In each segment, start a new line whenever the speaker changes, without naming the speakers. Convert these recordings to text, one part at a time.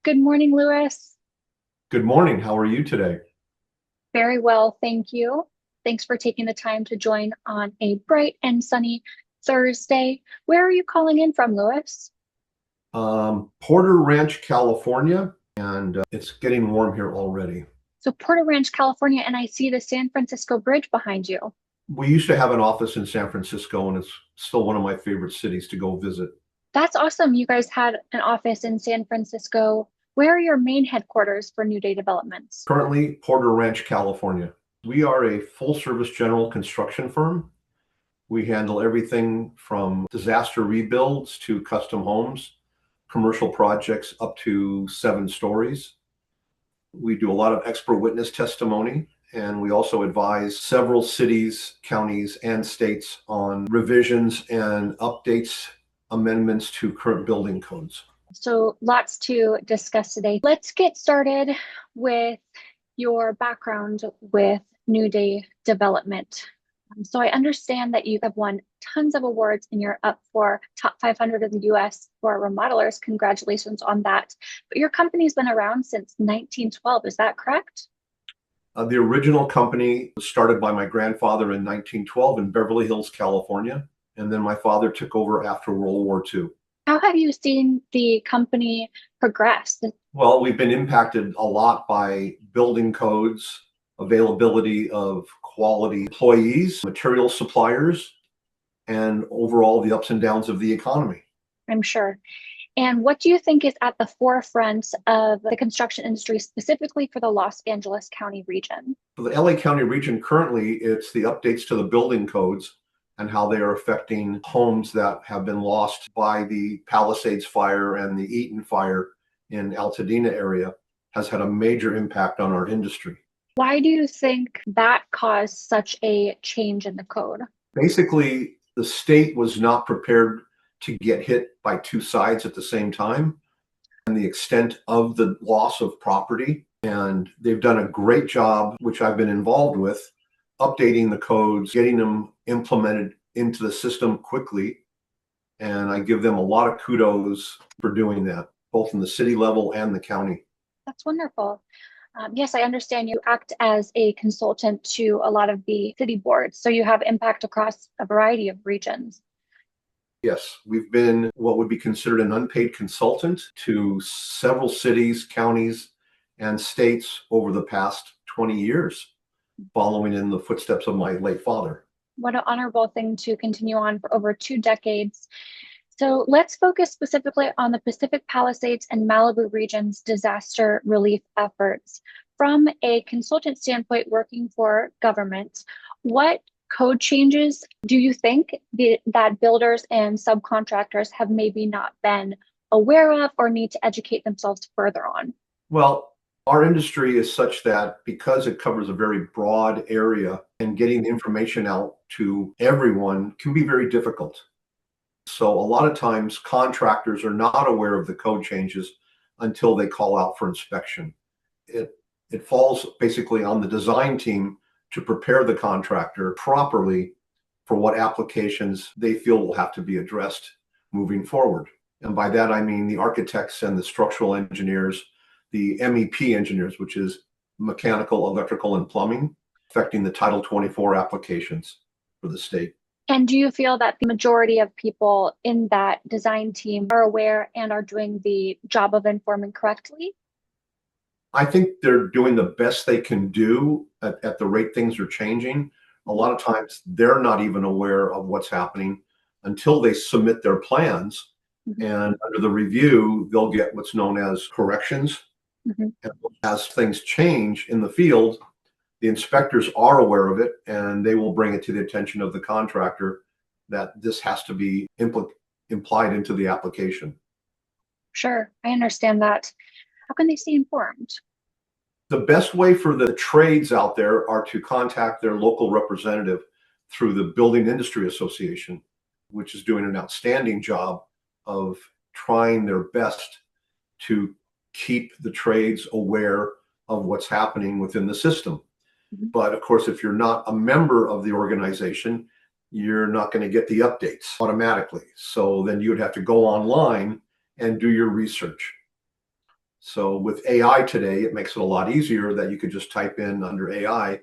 Good morning, Louis.
Good morning. How are you today?
Very well, thank you. Thanks for taking the time to join on a bright and sunny Thursday. Where are you calling in from, Louis?
Porter Ranch, California, and it's getting warm here already.
So, Porter Ranch, California, and I see the San Francisco Bridge behind you.
We used to have an office in San Francisco, and it's still one of my favorite cities to go visit.
That's awesome. You guys had an office in San Francisco. Where are your main headquarters for NewDay Developments?
Currently, Porter Ranch, California. We are a full-service general construction firm. We handle everything from disaster rebuilds to custom homes, commercial projects up to 7 stories. We do a lot of expert witness testimony, and we also advise several cities, counties, and states on revisions and updates, amendments to current building codes.
So, lots to discuss today. Let's get started with your background with NewDay Development. So, I understand that you have won tons of awards and you're up for top 500 in the US for remodelers. Congratulations on that. But your company's been around since 1912. Is that correct?
The original company was started by my grandfather in 1912 in Beverly Hills, California, and then my father took over after World War II.
How have you seen the company progress?
Well, we've been impacted a lot by building codes, availability of quality employees, material suppliers, and overall the ups and downs of the economy.
I'm sure. And what do you think is at the forefront of the construction industry, specifically for the Los Angeles County region?
For the LA County region, currently, it's the updates to the building codes and how they are affecting homes that have been lost by the Palisades fire and the Eaton fire in Altadena area has had a major impact on our industry.
Why do you think that caused such a change in the code?
Basically, the state was not prepared to get hit by 2 sides at the same time and the extent of the loss of property. And they've done a great job, which I've been involved with, updating the codes, getting them implemented into the system quickly. And I give them a lot of kudos for doing that, both in the city level and the county.
That's wonderful. Yes, I understand you act as a consultant to a lot of the city boards, so you have impact across a variety of regions.
Yes, we've been what would be considered an unpaid consultant to several cities, counties, and states over the past 20 years, following in the footsteps of my late father.
What an honorable thing to continue on for over 2 decades. So let's focus specifically on the Pacific Palisades and Malibu region's disaster relief efforts. From a consultant standpoint, working for government, what code changes do you think that builders and subcontractors have maybe not been aware of or need to educate themselves further on?
Well, our industry is such that because it covers a very broad area and getting the information out to everyone can be very difficult. So a lot of times contractors are not aware of the code changes until they call out for inspection. It falls basically on the design team to prepare the contractor properly for what applications they feel will have to be addressed moving forward. And by that, I mean the architects and the structural engineers, the MEP engineers, which is mechanical, electrical, and plumbing, affecting the Title 24 applications for the state.
And do you feel that the majority of people in that design team are aware and are doing the job of informing correctly?
I think they're doing the best they can do at the rate things are changing. A lot of times they're not even aware of what's happening until they submit their plans.
Mhm.
And under the review, they'll get what's known as corrections.
Mhm.
And as things change in the field, the inspectors are aware of it and they will bring it to the attention of the contractor that this has to be implied into the application.
Sure, I understand that. How can they stay informed?
The best way for the trades out there are to contact their local representative through the Building Industry Association, which is doing an outstanding job of trying their best to keep the trades aware of what's happening within the system.
Mhm.
But of course, if you're not a member of the organization, you're not going to get the updates automatically. So then you would have to go online and do your research. So with AI today, it makes it a lot easier that you could just type in under AI,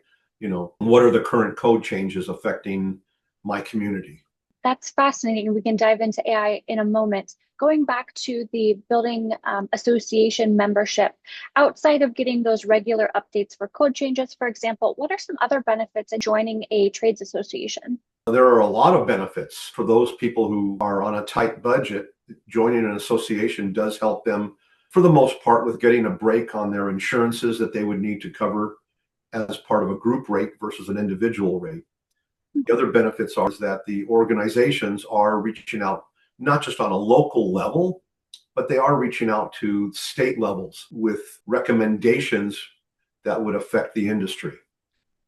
what are the current code changes affecting my community?
That's fascinating. We can dive into AI in a moment. Going back to the building association membership, outside of getting those regular updates for code changes, for example, what are some other benefits in joining a trades association?
There are a lot of benefits for those people who are on a tight budget. Joining an association does help them, for the most part, with getting a break on their insurances that they would need to cover as part of a group rate versus an individual rate. The other benefits are is that the organizations are reaching out not just on a local level, but they are reaching out to state levels with recommendations that would affect the industry.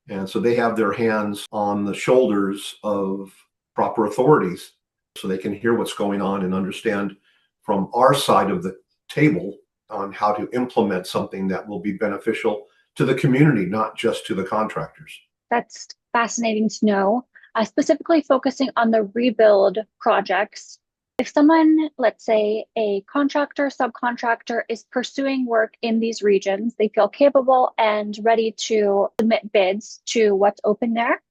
And so they have their hands on the shoulders of proper authorities so they can hear what's going on and understand from our side of the table on how to implement something that will be beneficial to the community, not just to the contractors.
That's fascinating to know. Specifically focusing on the rebuild projects. If someone, let's say a contractor, subcontractor, is pursuing work in these regions, they feel capable and ready to submit bids to what's open there.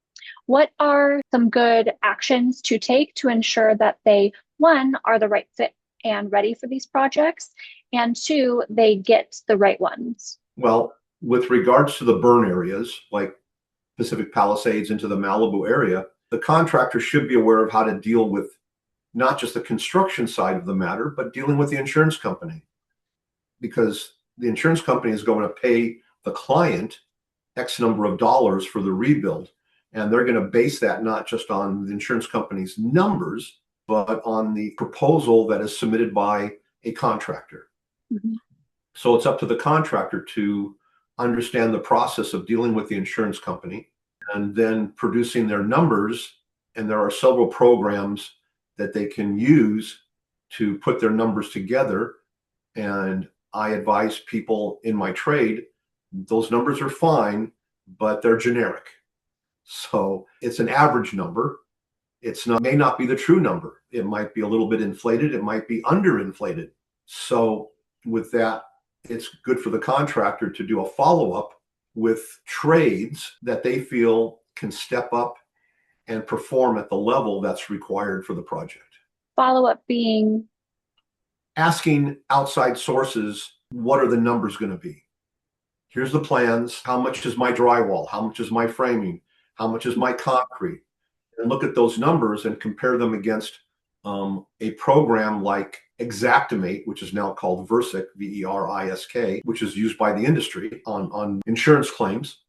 What are some good actions to take to ensure that they, one, are the right fit and ready for these projects, and two, they get the right ones?
Well, with regards to the burn areas, like Pacific Palisades into the Malibu area, the contractor should be aware of how to deal with not just the construction side of the matter, but dealing with the insurance company. Because the insurance company is going to pay the client X number of dollars for the rebuild. And they're going to base that not just on the insurance company's numbers, but on the proposal that is submitted by a contractor.
Mm-hmm.
So it's up to the contractor to understand the process of dealing with the insurance company and then producing their numbers. And there are several programs that they can use to put their numbers together. And I advise people in my trade, those numbers are fine, but they're generic. So it's an average number. May not be the true number. It might be a little bit inflated. It might be underinflated. So with that, it's good for the contractor to do a follow-up with trades that they feel can step up and perform at the level that's required for the project.
Follow-up being?
Asking outside sources, what are the numbers going to be? Here's the plans. How much is my drywall? How much is my framing? How much is my concrete? And look at those numbers and compare them against a program like Xactimate, which is now called Verisk, Verisk, which is used by the industry on insurance claims,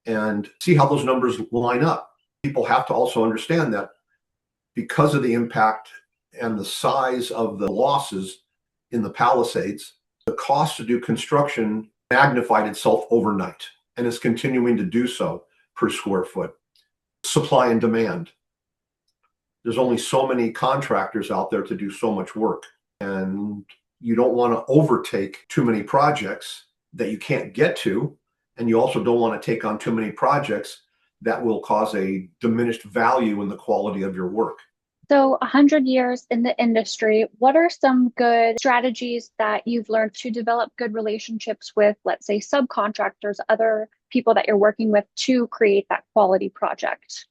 and see how those numbers line up. People have to also understand that because of the impact and the size of the losses in the Palisades, the cost to do construction magnified itself overnight and is continuing to do so per square foot. Supply and demand. There's only so many contractors out there to do so much work. And you don't want to overtake too many projects that you can't get to. And you also don't want to take on too many projects that will cause a diminished value in the quality of your work.
So 100 years in the industry, what are some good strategies that you've learned to develop good relationships with, let's say, subcontractors, other people that you're working with to create that quality project?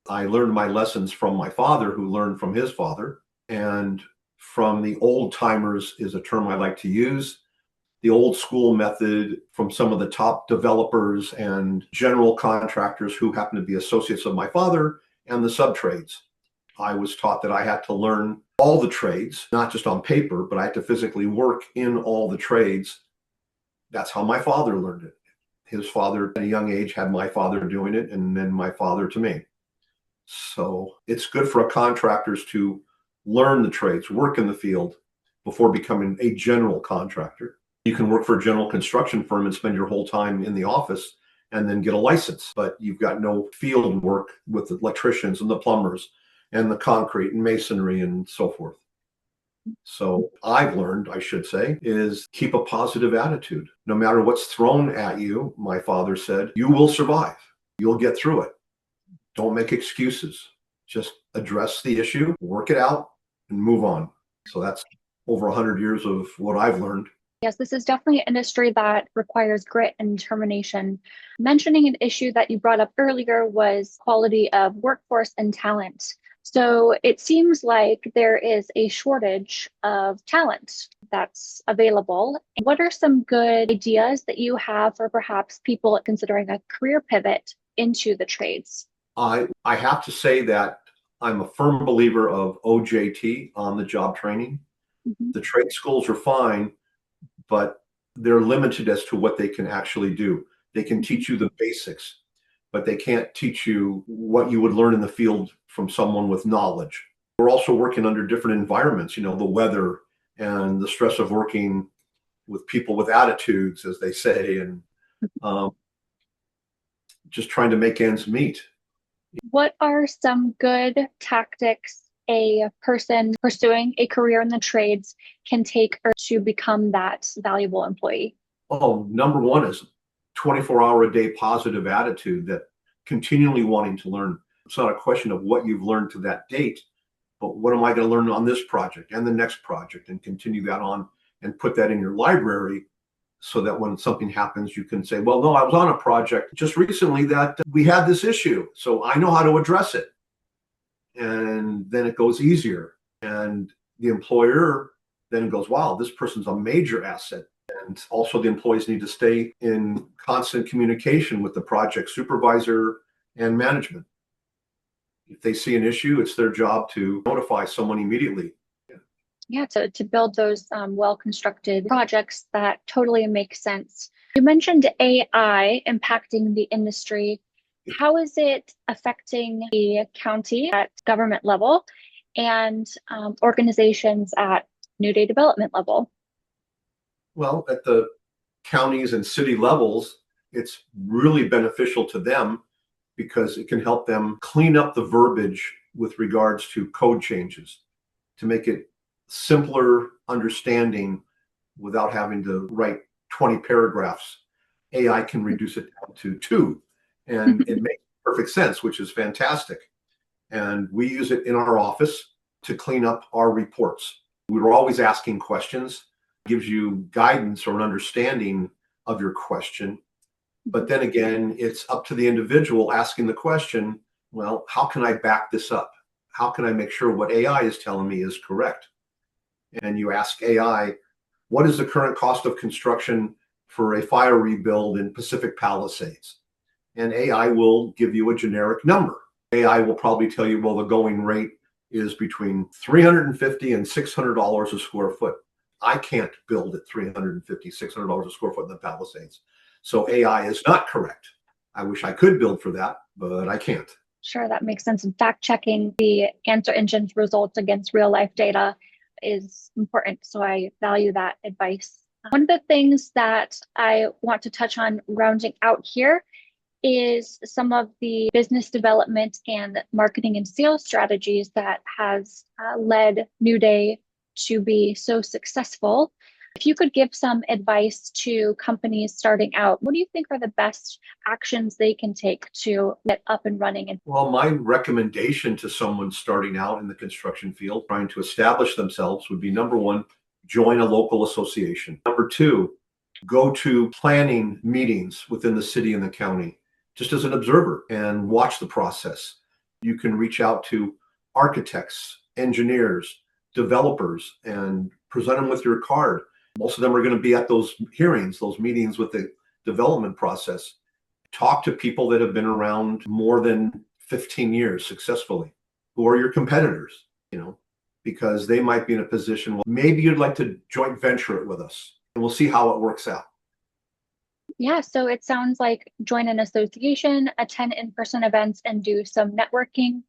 I learned my lessons from my father, who learned from his father. And from the old timers is a term I like to use. The old school method from some of the top developers and general contractors who happen to be associates of my father and the sub-trades. I was taught that I had to learn all the trades, not just on paper, but I had to physically work in all the trades. That's how my father learned it. His father at a young age had my father doing it, and then my father to me. So it's good for contractors to learn the trades, work in the field before becoming a general contractor. You can work for a general construction firm and spend your whole time in the office and then get a license, but you've got no field work with the electricians and the plumbers and the concrete and masonry and so forth. So I've learned, I should say, is keep a positive attitude. No matter what's thrown at you, my father said, you will survive. You'll get through it. Don't make excuses. Just address the issue, work it out, and move on. So that's over 100 years of what I've learned.
Yes, this is definitely an industry that requires grit and determination. Mentioning an issue that you brought up earlier was quality of workforce and talent. So it seems like there is a shortage of talent that's available. What are some good ideas that you have for perhaps people considering a career pivot into the trades?
I have to say that I'm a firm believer of OJT, on the job training.
Mhm.
The trade schools are fine, but they're limited as to what they can actually do. They can
Mhm.
teach you the basics, but they can't teach you what you would learn in the field from someone with knowledge. We're also working under different environments, the weather and the stress of working with people with attitudes, as they say, and um, just trying to make ends meet.
What are some good tactics a person pursuing a career in the trades can take to become that valuable employee?
Oh, number one is 24-hour a day positive attitude, that continually wanting to learn. It's not a question of what you've learned to that date, but what am I going to learn on this project and the next project, and continue that on and put that in your library, so that when something happens, you can say, well, no, I was on a project just recently that we had this issue, so I know how to address it. And then it goes easier. And the employer then goes, wow, this person's a major asset. And also, the employees need to stay in constant communication with the project supervisor and management. If they see an issue, it's their job to notify someone immediately.
Yeah, to build those well-constructed projects that totally make sense. You mentioned AI impacting the industry. How is it affecting the county at government level and organizations at NewDay Development level?
Well, at the counties and city levels, it's really beneficial to them because it can help them clean up the verbiage with regards to code changes to make it simpler understanding without having to write 20 paragraphs. AI can reduce it down to two, and it makes perfect sense, which is fantastic. And we use it in our office to clean up our reports. We were always asking questions, gives you guidance or an understanding of your question. But then again, it's up to the individual asking the question, well, how can I back this up? How can I make sure what AI is telling me is correct? And you ask AI, what is the current cost of construction for a fire rebuild in Pacific Palisades? And AI will give you a generic number. AI will probably tell you, well, the going rate is between $350 and $600 a square foot. I can't build at $350, $600 a square foot in the Palisades. So AI is not correct. I wish I could build for that, but I can't.
Sure, that makes sense. And fact checking the answer engine's results against real life data is important. So I value that advice. One of the things that I want to touch on rounding out here is some of the business development and marketing and sales strategies that has led NewDay to be so successful. If you could give some advice to companies starting out, what do you think are the best actions they can take to get up and running?
Well, my recommendation to someone starting out in the construction field, trying to establish themselves, would be number one, join a local association. Number two, go to planning meetings within the city and the county, just as an observer, and watch the process. You can reach out to architects, engineers, developers, and present them with your card. Most of them are going to be at those hearings, those meetings with the development process. Talk to people that have been around more than 15 years successfully, who are your competitors, because they might be in a position, well, maybe you'd like to joint venture it with us, and we'll see how it works out.
Yeah, so it sounds like join an association, attend in-person events, and do some networking.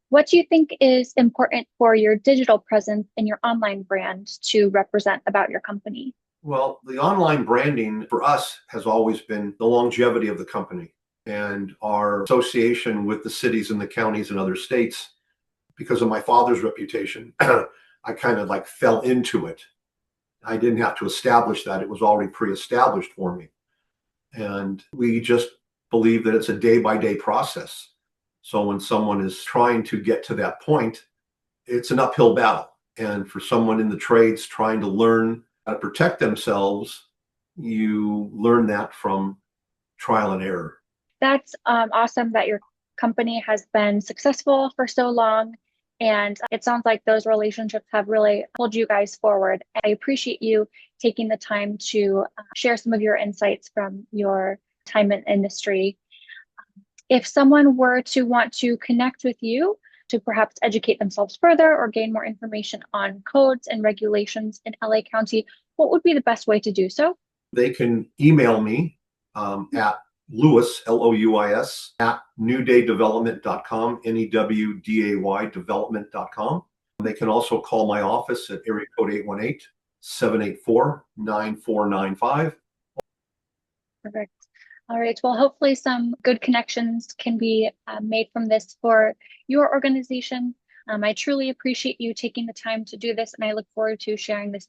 What do you think is important for your digital presence and your online brand to represent about your company?
Well, the online branding for us has always been the longevity of the company and our association with the cities and the counties and other states. Because of my father's reputation, I kind of like fell into it. I didn't have to establish that. It was already pre-established for me. And we just believe that it's a day-by-day process. So when someone is trying to get to that point, it's an uphill battle. And for someone in the trades trying to learn how to protect themselves, you learn that from trial and error.
That's awesome that your company has been successful for so long. And it sounds like those relationships have really pulled you guys forward. I appreciate you taking the time to share some of your insights from your time in industry. If someone were to want to connect with you to perhaps educate themselves further or gain more information on codes and regulations in LA County, what would be the best way to do so?
They can email me at Louis, Louis, at newdaydevelopment.com, NEWDAY development.com. They can also call my office at area code 818-784-9495.
Perfect. All right. Well, hopefully some good connections can be made from this for your organization. I truly appreciate you taking the time to do this, and I look forward to sharing this